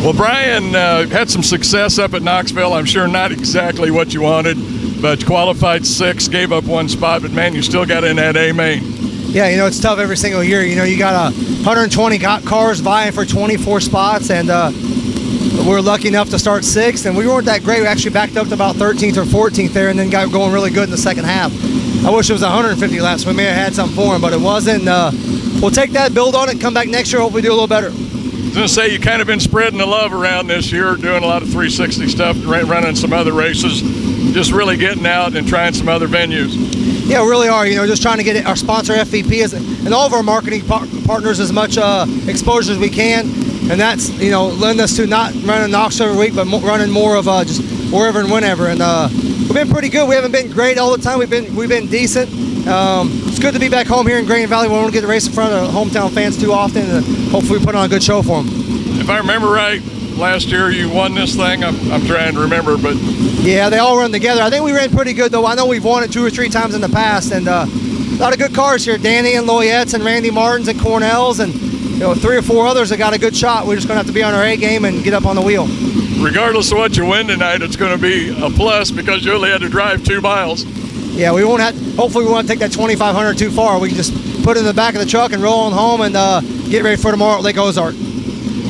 Well, Brian had some success up at Knoxville. I'm sure not exactly what you wanted, but qualified 6th, gave up 1 spot, but man, you still got in that A-Main. Yeah, you know, it's tough every single year. You know, you got 120 cars vying for 24 spots, and we were lucky enough to start 6th, and we weren't that great. We actually backed up to about 13th or 14th there, and then got going really good in the second half. I wish it was 150 laps. We may have had something for him, but it wasn't. We'll take that, build on it, come back next year, hopefully do a little better. I was going to say, you kind of been spreading the love around this year, doing a lot of 360 stuff, running some other races, just really getting out and trying some other venues. Yeah, we really are. You know, just trying to get our sponsor FVP and all of our marketing partners as much exposure as we can, and that's, you know, lend us to not running Knoxville every week, but running more of just wherever and whenever. And we've been pretty good. We haven't been great all the time. We've been decent. It's good to be back home here in Green Valley. We don't get to race in front of hometown fans too often, and hopefully we put on a good show for them. If I remember right, last year you won this thing. I'm trying to remember, but yeah, they all run together. I think we ran pretty good, though. I know we've won it 2 or 3 times in the past, and a lot of good cars here. Danny and Loyette's and Randy Martin's and Cornell's, and, you know, 3 or 4 others that got a good shot. We're just going to have to be on our A game and get up on the wheel. Regardless of what you win tonight, it's going to be a plus because you only had to drive 2 miles. Yeah, we won't have. Hopefully, we won't take that 2,500 too far. We can just put it in the back of the truck and roll on home and get ready for tomorrow at Lake Ozark.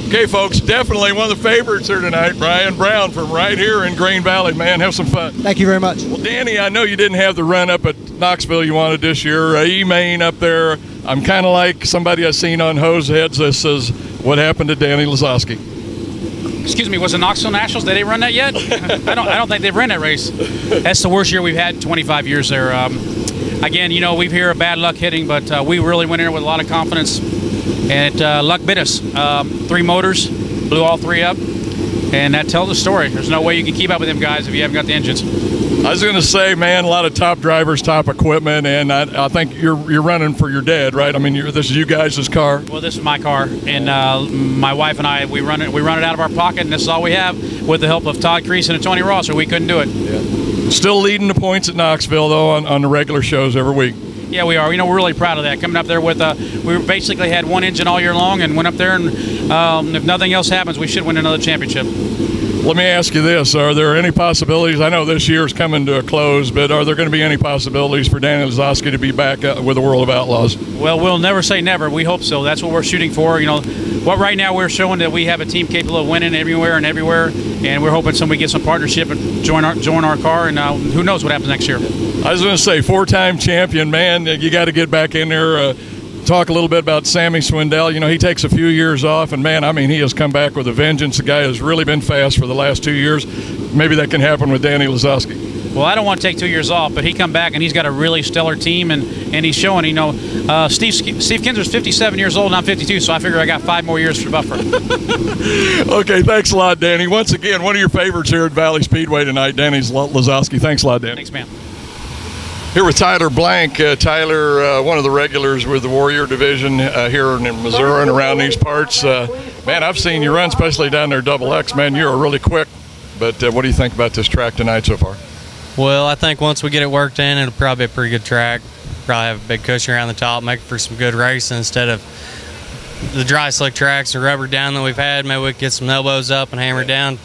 Okay, folks, definitely one of the favorites here tonight, Brian Brown from right here in Green Valley. Man, have some fun. Thank you very much. Well, Danny, I know you didn't have the run up at Knoxville you wanted this year. E-Main up there. I'm kind of like somebody I've seen on hose heads that says, what happened to Danny Lasoski? Excuse me, was it Knoxville Nationals? Did they run that yet? I don't think they've run that race. That's the worst year we've had in 25 years there. Again, you know, we've here bad luck hitting, but we really went in there with a lot of confidence, and luck bit us. 3 motors, blew all 3 up, and that tells the story. There's no way you can keep up with them guys if you haven't got the engines. I was going to say, man, a lot of top drivers, top equipment, and I think you're running for your dad, right? I mean, this is you guys' car. Well, this is my car, and my wife and I, we run it out of our pocket, and this is all we have, with the help of Todd Crease and Tony Ross, or we couldn't do it. Yeah. Still leading the points at Knoxville, though, on the regular shows every week. Yeah, we are. You know, we're really proud of that. Coming up there with, we basically had 1 engine all year long, and went up there, and if nothing else happens, we should win another championship. Let me ask you this. Are there any possibilities? I know this year's coming to a close, but are there going to be any possibilities for Danny Lasoski to be back with the World of Outlaws? Well, we'll never say never. We hope so. That's what we're shooting for. You know, right now we're showing that we have a team capable of winning everywhere, and we're hoping somebody gets some partnership and join our car, and who knows what happens next year. I was going to say, 4-time champion, man. You got to get back in there. Talk a little bit about Sammy Swindell. You know, he takes a few years off, and man, I mean, he has come back with a vengeance. The guy has really been fast for the last 2 years. Maybe that can happen with Danny Lasoski. Well, I don't want to take 2 years off, but he come back and he's got a really stellar team, and he's showing. You know, Steve Kinser's 57 years old and I'm 52, so I figure I got 5 more years for the buffer. Okay, thanks a lot, Danny. Once again, one of your favorites here at Valley Speedway tonight, Danny Lasoski. Thanks a lot, Danny. Thanks, man. Here with Tyler Blank. Tyler, one of the regulars with the Warrior Division here in Missouri and around these parts. Man, I've seen you run, especially down there Double X. Man, you're really quick. But what do you think about this track tonight so far? Well, I think once we get it worked in, it'll probably be a pretty good track. Probably have a big cushion around the top, make it for some good racing instead of the dry slick tracks and rubber down that we've had. Maybe we could get some elbows up and hammer it down.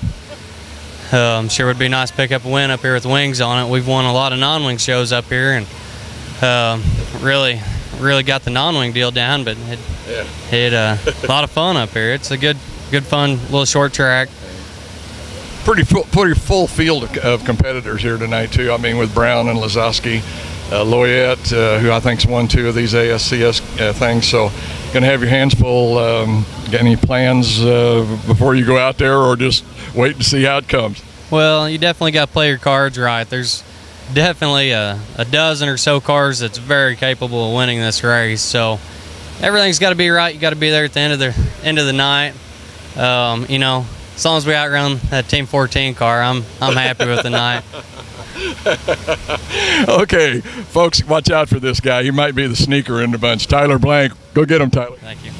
I'm sure it would be nice to pick up a win up here with wings on it. We've won a lot of non-wing shows up here, and really got the non-wing deal down. But it a lot of fun up here. It's a good fun little short track. Pretty full field of competitors here tonight too. I mean, with Brown and Lasoski, Loyette, who I think's won 2 of these ASCS things. So, gonna have your hands full. Got any plans before you go out there, or just wait to see how it comes? Well, you definitely got to play your cards right. There's definitely a dozen or so cars that's very capable of winning this race. So everything's got to be right. You got to be there at the end of the night. You know, as long as we outrun that Team 14 car, I'm happy with the night. Okay, folks, watch out for this guy. He might be the sneaker in the bunch. Tyler Blank, go get him, Tyler. Thank you.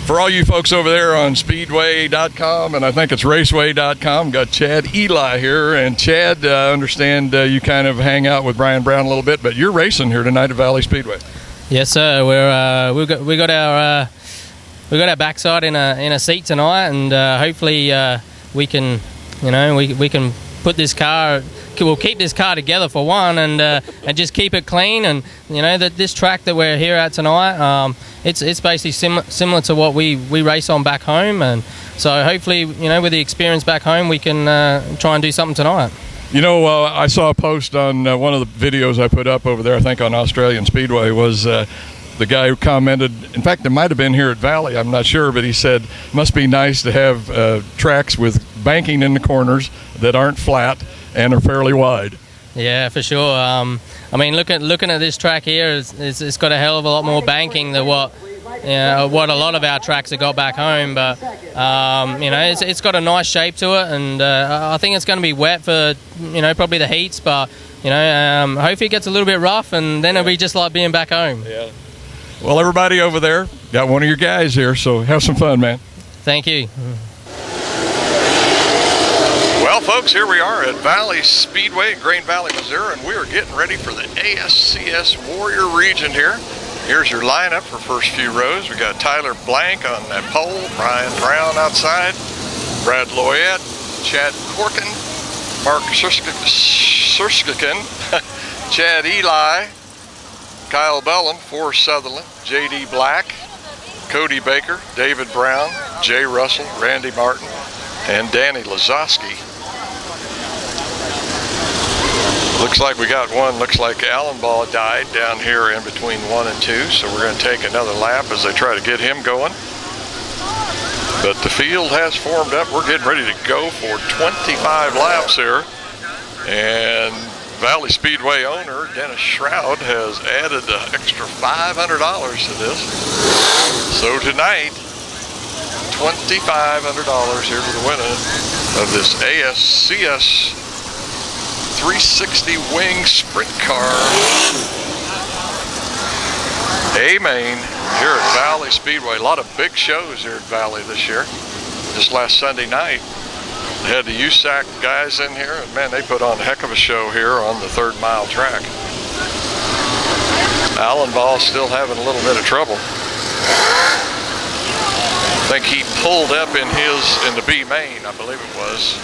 For all you folks over there on Speedway.com, and I think it's Raceway.com, got Chad Eli here. And Chad, I understand you kind of hang out with Brian Brown a little bit, but you're racing here tonight at Valley Speedway. Yes, sir. We go to our our backside in a seat tonight, and hopefully we can, we can put this car. We'll keep this car together for one, and just keep it clean. And that this track that we're here at tonight, it's basically similar to what we race on back home, and so hopefully with the experience back home, we can try and do something tonight. I saw a post on one of the videos I put up over there, I think on Australian Speedway, was the guy who commented, in fact it might have been here at Valley, I'm not sure, but he said must be nice to have tracks with banking in the corners that aren't flat and are fairly wide. Yeah, for sure. I mean, looking at this track here, it's got a hell of a lot more banking than what a lot of our tracks have got back home. But it's got a nice shape to it, and I think it's going to be wet for probably the heats. But hopefully it gets a little bit rough, and then it'll be just like being back home. Yeah. Well, everybody over there got one of your guys here, so have some fun, man. Thank you. Well, folks, here we are at Valley Speedway in Green Valley, Missouri, and we are getting ready for the ASCS Warrior Region here. Here's your lineup for first few rows. We got Tyler Blank on that pole, Brian Brown outside, Brad Loyette, Chad Corkin, Mark Surskikin, Chad Eli, Kyle Bellin, Forrest Sutherland, J.D. Black, Cody Baker, David Brown, Jay Russell, Randy Martin, and Danny Lasoski. Looks like we got one. Looks like Allen Ball died down here in between 1 and 2, so we're going to take another lap as they try to get him going. But the field has formed up. We're getting ready to go for 25 laps here. And Valley Speedway owner Dennis Shroud has added an extra $500 to this. So tonight, $2,500 here to the winner of this ASCS 360 wing sprint car A-Main here at Valley Speedway. A lot of big shows here at Valley this year. Just last Sunday night, they had the USAC guys in here, and man, they put on a heck of a show here on the 3rd mile track. Allen Ball still having a little bit of trouble. I think he pulled up in the B-Main, I believe it was,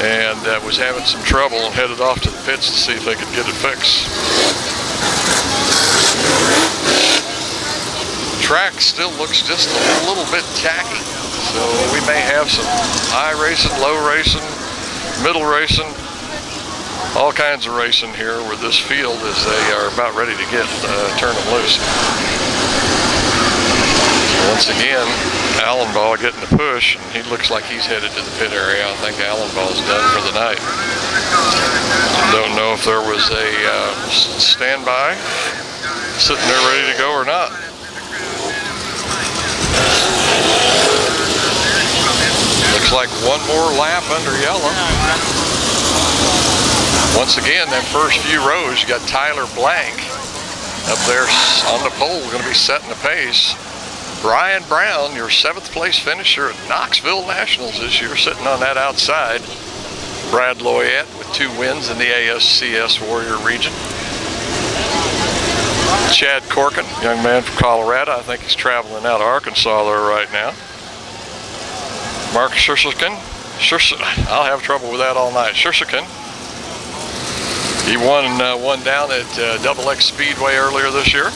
and was having some trouble and headed off to the pits to see if they could get it fixed. The track still looks just a little bit tacky, so we may have some high racing, low racing, middle racing, all kinds of racing here with this field as they are about ready to get turn them loose. Once again, Allen Ball getting the push, and he looks like he's headed to the pit area. I think Allen Ball's done for the night. Don't know if there was a standby sitting there ready to go or not. Looks like one more lap under yellow. Once again, that first few rows, you got Tyler Blank up there on the pole, going to be setting the pace. Brian Brown, your 7th place finisher at Knoxville Nationals this year, sitting on that outside. Brad Loyette with 2 wins in the ASCS Warrior Region. Chad Corkin, young man from Colorado. I think he's traveling out of Arkansas there right now. Mark Surskikin. I'll have trouble with that all night. Surskikin. He won one down at XX Speedway earlier this year.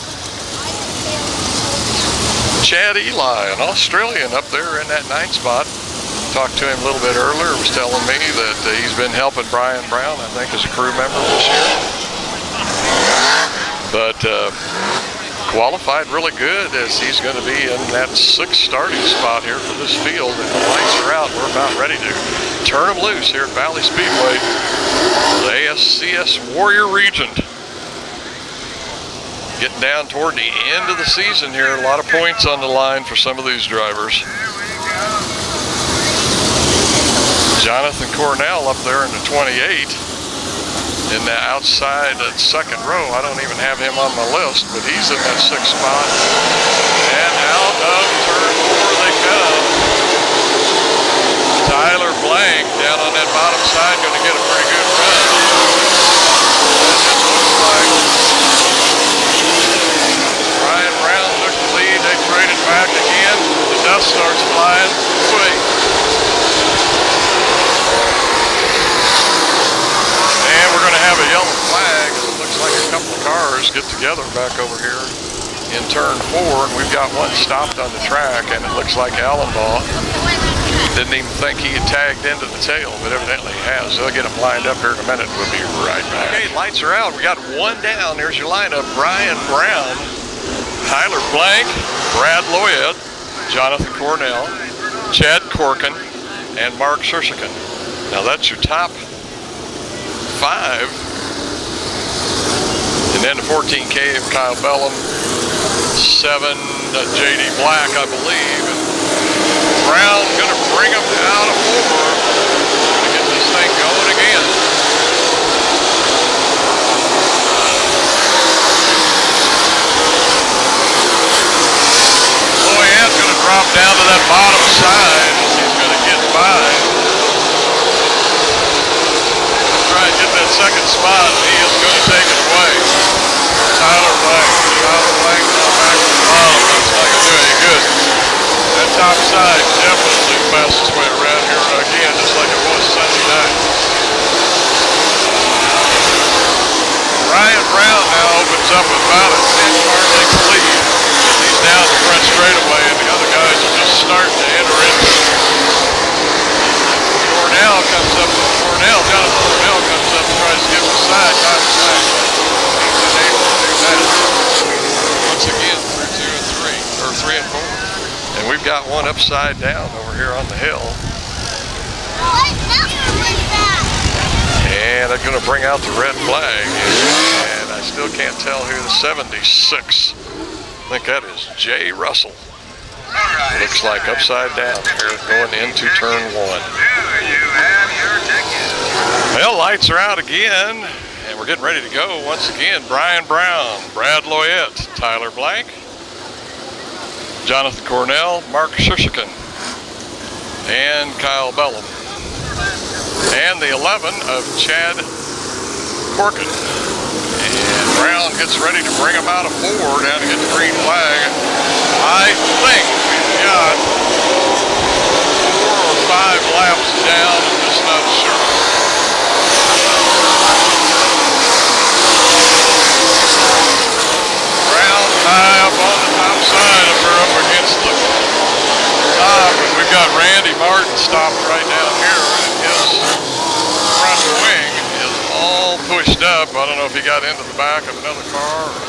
Chad Eli, an Australian up there in that 9th spot. Talked to him a little bit earlier, was telling me that he's been helping Brian Brown, I think, as a crew member this year. But qualified really good as he's going to be in that 6th starting spot here for this field. And the lights are out. We're about ready to turn them loose here at Valley Speedway, the ASCS Warrior Region. Getting down toward the end of the season here. A lot of points on the line for some of these drivers. Jonathan Cornell up there in the 28. In the outside 2nd row. I don't even have him on my list, but he's in that 6th spot. And out of turn 4 they come. Tyler Blank down on that bottom side, going to get a pretty good run. And it looks like Brian Brown took the lead. They traded back again. dust starts flying away. And we're going to have a yellow flag. It looks like a couple of cars get together back over here in turn 4, and we've got one stopped on the track, and it looks like Allenbaugh didn't even think he had tagged into the tail, but evidently he has. They'll get him lined up here in a minute. We'll be right back. Okay, lights are out. We got one down. There's your lineup. Brian Brown, Tyler Blank, Brad Loyett, Jonathan Cornell, Chad Corkin, and Mark Shershikin. Now that's your top 5. And then the 14K of Kyle Bellum, 7 J.D. Black, I believe. And Brown gonna bring him out of 4 to get this thing going again. Loyette's gonna drop down to that bottom side. He's gonna get by. Try and get that second spot, and he is gonna take it away. Tyler Blank now back to the bottom. Looks like it's doing good. That top side definitely the fastest way around here again, just like it was Sunday night. Ryan Brown now opens up with about a 10-car length lead. He's down the front straightaway, and the other guys are just starting to enter into it. Jonathan Cornell comes up and tries to give him a side. Tyler Blank. He's unable to do that. Once again, through 3 and 4. And we've got one upside down over here on the hill. And they're going to bring out the red flag. And I still can't tell who the 76. I think that is Jay Russell. Looks like upside down here going into turn 1. Well, lights are out again. And we're getting ready to go once again. Brian Brown, Brad Loyett, Tyler Blank, Jonathan Cornell, Mark Shershikin, and Kyle Bellum. And the 11 of Chad Corkin. And Brown gets ready to bring him out of 4 down to get the green flag. I think we've got 4 or 5 laps down. I'm just not sure. Brown high up on the top side of her, up against the top, and we've got Randy Martin stopped right down here, and his front wing is all pushed up. I don't know if he got into the back of another car or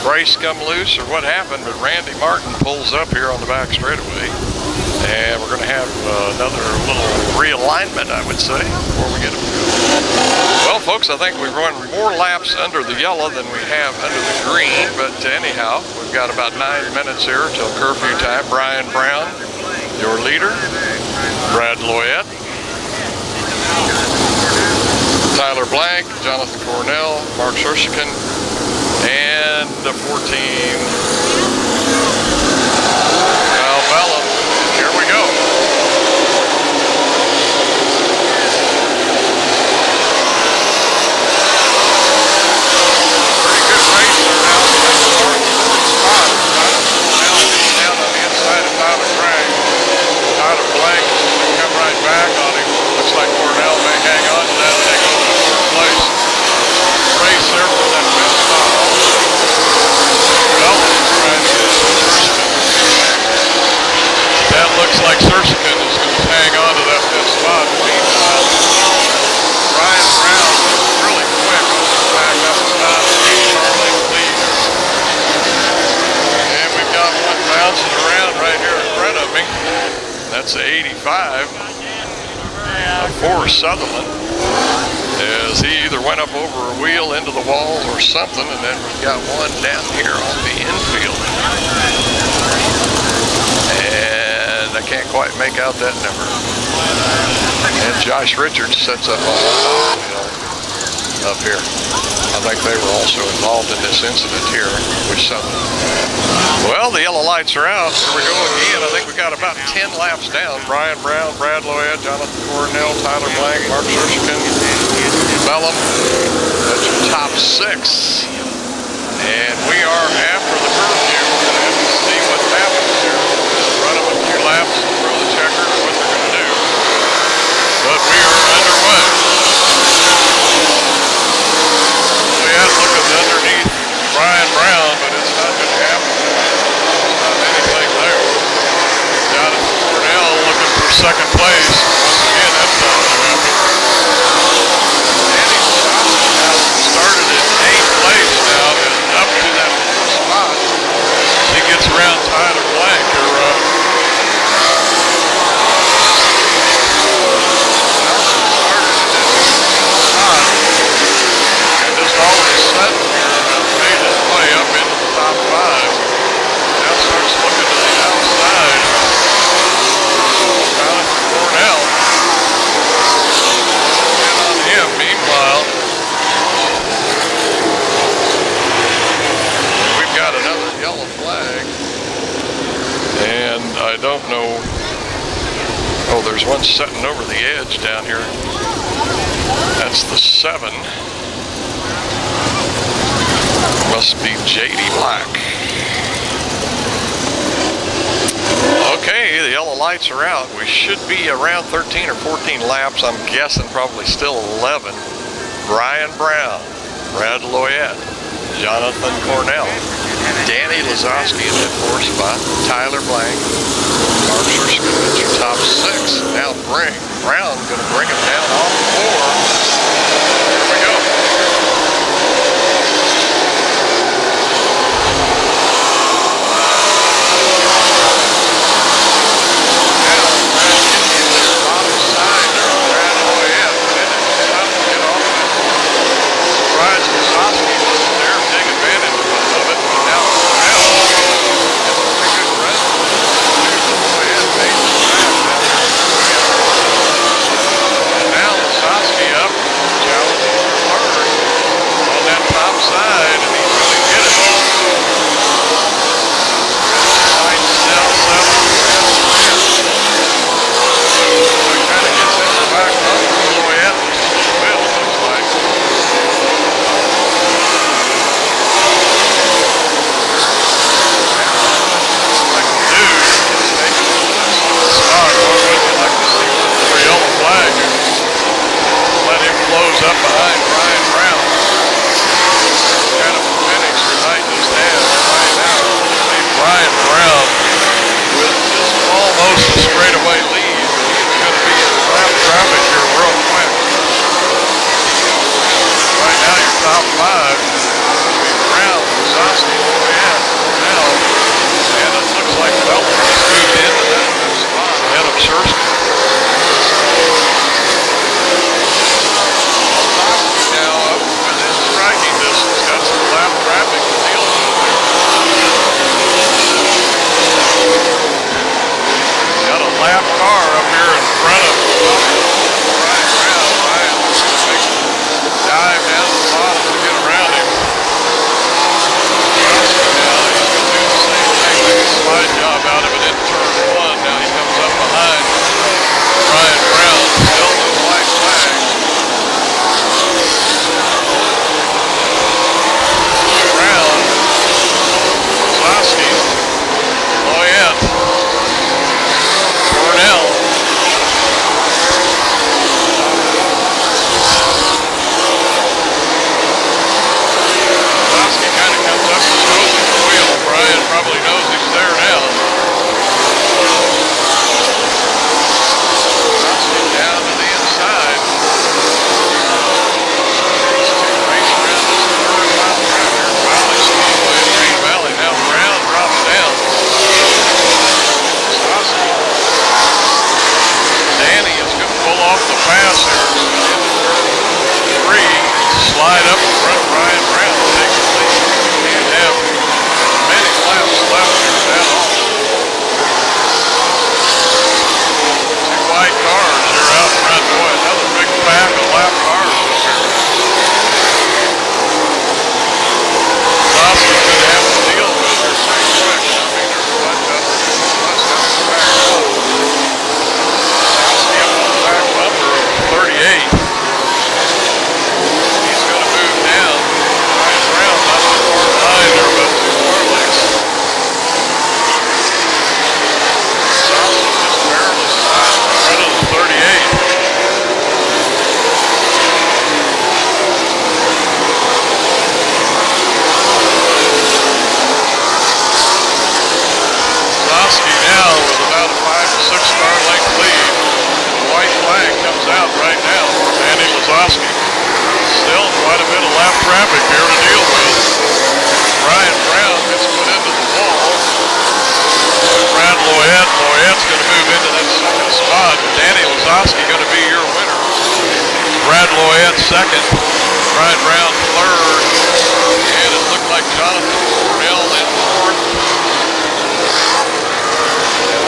brace come loose or what happened, but Randy Martin pulls up here on the back straightaway, and we're going to have another little realignment, I would say, before we get him. Well, folks, I think we've run more laps under the yellow than we have under the green, but anyhow, we've got about 9 minutes here till curfew time. Brian Brown, your leader. Brad Loyett, Tyler Blank, Jonathan Cornell, Mark Shershikin, and the 14, Kyle Bellum. Here we go. Pretty good race there now. That's the fourth spot. Cornell is down on the inside of Tyler Blank. Tyler Blank is going to come right back on him. Looks like Cornell may hang on to that and take over the 4th place. Race there for that 5th spot also. Bellum is trying to get into Shershikin. That looks like Shershikin is going to hang on to that 5th spot. Meanwhile, Ryan Brown is really quick, back up the top, 8-car length lead. And we've got one bouncing around right here in front of me. That's the 85 of Forrest Sutherland, as he either went up over a wheel into the wall or something, and then we've got one down here on the infield. And I can't quite make out that number. And Josh Richards sets up on the hill up here. I think they were also involved in this incident here, which Sutherland. Well, the yellow lights are out. Here we go again. I think we've got about 10 laps down. Brian Brown, Brad Loyett, Jonathan Cornell, Tyler Blank, Mark Shershikin, Bellum. That's your top 6. And we are after the curfew. We're going to have to see what happens here. Run up a laps, throw the checker, or what they're going to do. But we are underway. We had looking underneath Brian Brown, but it's not going to happen. Not anything there. Jonathan Cornell looking for second place. Once again, that's not going to happen. Danny Lasoski now started in 8th place now and up to that 4th spot. He gets around Tyler Blank. And just all of a sudden made his way up into the top 5. Now starts looking to the outside. Jonathan Cornell. And on him, meanwhile, we've got another yellow flag. And I don't know. Oh, there's one setting over the edge down here. That's the 7. Must be J.D. Black. Okay, the yellow lights are out. We should be around 13 or 14 laps. I'm guessing probably still 11. Brian Brown, Brad Loyette, Jonathan Cornell, Danny Lasoski in that 4th spot, Tyler Blank, Archer Scoot's top 6. Now Brown going to bring him down off 4. Here we go. Lasoski. Still quite a bit of lap traffic here to deal with. Brian Brown gets put into the wall. Brad Loyette's going to move into that second spot. Danny Lasoski going to be your winner. Brad Loyette second. Brian Brown third. And it looked like Jonathan Cornell in fourth.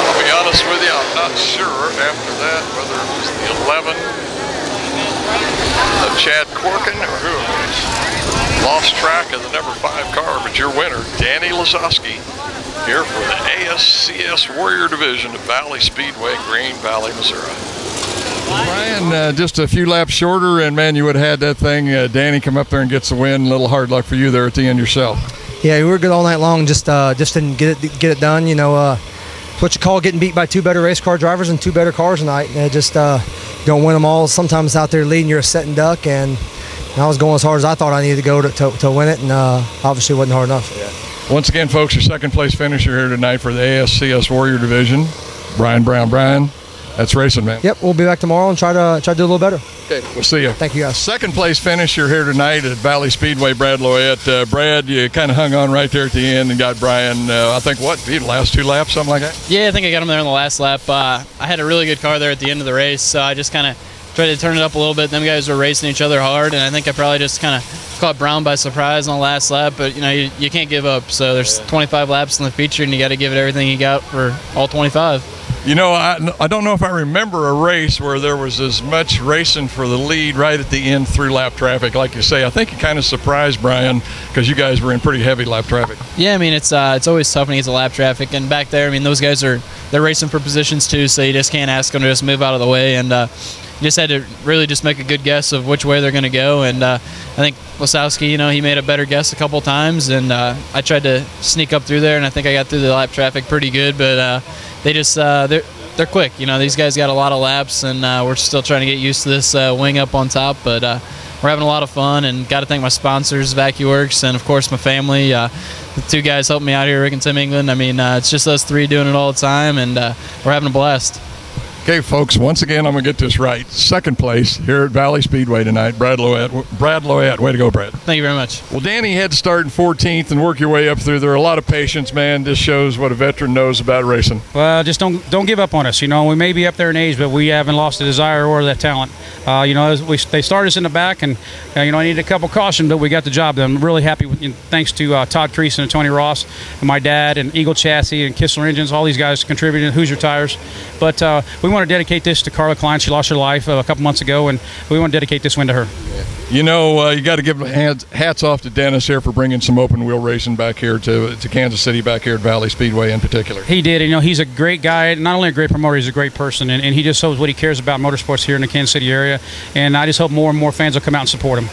I'll be honest with you, I'm not sure after that whether it was the 11 of Chad Corkin or who. Lost track of the number 5 car, but your winner, Danny Lasoski, here for the ASCS Warrior Division of Valley Speedway, Green Valley, Missouri. Brian, just a few laps shorter, and man, you would have had that thing. Danny come up there and gets the win. A little hard luck for you there at the end yourself. Yeah, we were good all night long. Just didn't get it done. You know, what you call getting beat by 2 better race car drivers and 2 better cars tonight. Just don't win them all. Sometimes out there leading, you're a set and duck, and I was going as hard as I thought I needed to go to win it, and obviously it wasn't hard enough. Yeah. Once again, folks, your second place finisher here tonight for the ASCS Warrior Division, Brian Brown. Brian, that's racing, man. Yep, we'll be back tomorrow and try to do a little better. Okay, we'll see you. Thank you, guys. Second place finisher here tonight at Valley Speedway, Brad Loyette. Brad, you kind of hung on right there at the end and got Brian, I think, what, the last 2 laps, something like that? Yeah, I think I got him there in the last lap. I had a really good car there at the end of the race, so I just kind of tried to turn it up a little bit. Them guys were racing each other hard, and I think I probably just kind of caught Brown by surprise on the last lap, but you know, you can't give up. So there's 25 laps in the feature, and you got to give it everything you got for all 25. You know, I don't know if I remember a race where there was as much racing for the lead right at the end through lap traffic. Like you say, I think it kind of surprised Brian because you guys were in pretty heavy lap traffic. Yeah, I mean, it's always tough when you get to lap traffic. And back there, I mean, those guys they're racing for positions too, so you just can't ask them to just move out of the way. And you just had to really just make a good guess of which way they're going to go. And I think Lasoski, you know, he made a better guess a couple times. And I tried to sneak up through there, and I think I got through the lap traffic pretty good. But they just they're quick. You know, these guys got a lot of laps, and we're still trying to get used to this wing up on top. But we're having a lot of fun, and got to thank my sponsors, VacuWorks, and of course my family. The 2 guys helping me out here, Rick and Tim England. I mean, it's just us 3 doing it all the time, and we're having a blast. Okay, folks, once again, I'm going to get this right. Second place here at Valley Speedway tonight, Brad Loyette. Way to go, Brad. Thank you very much. Well, Danny had to start in 14th and work your way up through there. A lot of patience, man. This shows what a veteran knows about racing. Well, just don't give up on us. You know, we may be up there in age, but we haven't lost the desire or that talent. You know, they started us in the back, and, you know, I needed a couple caution, but we got the job done. I'm really happy, thanks to Todd Creason and Tony Ross and my dad and Eagle Chassis and Kistler Engines. All these guys contributed, Hoosier Tires. But we want to dedicate this to Carla Klein. She lost her life a couple months ago, and we want to dedicate this win to her. You know, you got to give hats off to Dennis here for bringing some open wheel racing back here to Kansas City, back here at Valley Speedway in particular. He did. You know, he's a great guy, not only a great promoter, he's a great person, and he just shows what he cares about motorsports here in the Kansas City area, and I just hope more and more fans will come out and support him.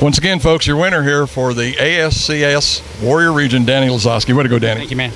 Once again, folks, your winner here for the ASCS Warrior Region, Danny Lasoski. Way to go, Danny. Thank you, man.